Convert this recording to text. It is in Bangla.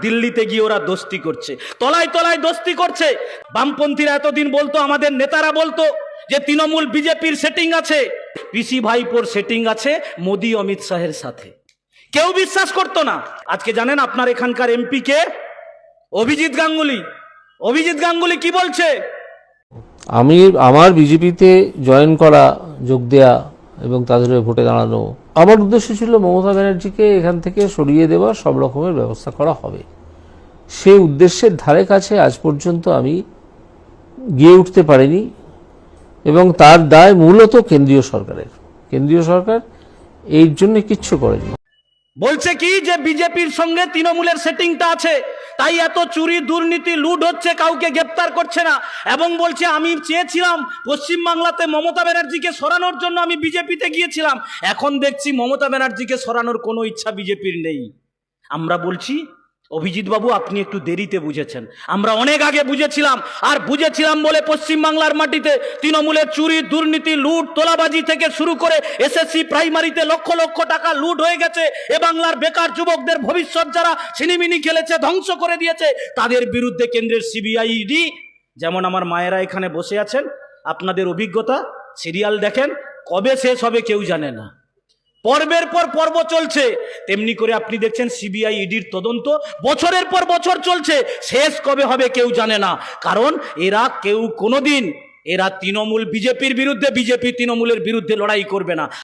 দিল্লিতে গিয়ে ওরা দোস্তি করছে, তলায় তলায় দোস্তি করছে। বামপন্থীরা এতদিন বলতো, আমাদের নেতারা বলতো যে তৃণমূল বিজেপির সেটিং আছে, পিসি ভাইপোর সেটিং আছে মোদি অমিত শাহের সাথে। কেউ বিশ্বাস করতো না। আজকে জানেন আপনার এখানকার এমপি কে? অভিজিৎ গাঙ্গুলি। অভিজিৎ গাঙ্গুলি কি বলছে? আমি আমার বিজেপিতে জয়েন করা, যোগ দেয়া এবং তাদের হয়ে ভোটে দাঁড়ানো, আমার উদ্দেশ্য ছিল মমতা ব্যানার্জিকে এখান থেকে সরিয়ে দেওয়া, সব রকমের ব্যবস্থা করা হবে। সেই উদ্দেশ্যের ধারে কাছে আজ পর্যন্ত আমি গিয়ে উঠতে পারিনি এবং তার দায় মূলত কেন্দ্রীয় সরকারের। কেন্দ্রীয় সরকার এই জন্য কিচ্ছু করেনি। বলছে কি যে বিজেপির সঙ্গে তৃণমূলের সেটিংটা আছে, তাই এত চুরি দুর্নীতি লুট হচ্ছে, কাউকে গ্রেপ্তার করছে না। এবং বলছে আমি চেয়েছিলাম পশ্চিমবাংলাতে মমতা ব্যানার্জিকে সরানোর জন্য আমি বিজেপিতে গিয়েছিলাম, এখন দেখছি মমতা ব্যানার্জিকে সরানোর কোনো ইচ্ছা বিজেপির নেই। আমরা বলছি অভিজিৎ বাবু আপনি একটু দেরিতে বুঝেছেন, আমরা অনেক আগে বুঝেছিলাম। আর বুঝেছিলাম বলে পশ্চিমবাংলার মাটিতে তৃণমূলের চুরি দুর্নীতি লুট তোলাবাজি থেকে শুরু করে এসএসসি প্রাইমারিতে লক্ষ লক্ষ টাকা লুট হয়ে গেছে। এ বাংলার বেকার যুবকদের ভবিষ্যৎ যারা ছিনিমিনি খেলেছে, ধ্বংস করে দিয়েছে, তাদের বিরুদ্ধে কেন্দ্রের সিবিআই ইডি, যেমন আমার মায়েরা এখানে বসে আছেন, আপনাদের অভিজ্ঞতা সিরিয়াল দেখেন, কবে শেষ হবে কেউ জানে না, পর্বের পর পর্ব চলছে। তেমনি করে আপনি দেখছেন সিবিআই ইডির তদন্ত বছরের পর বছর চলছে, শেষ কবে হবে কেউ জানে না। কারণ এরা কেউ কোনোদিন, এরা তৃণমূল বিজেপির বিরুদ্ধে, বিজেপি তৃণমূলের বিরুদ্ধে লড়াই করবে না।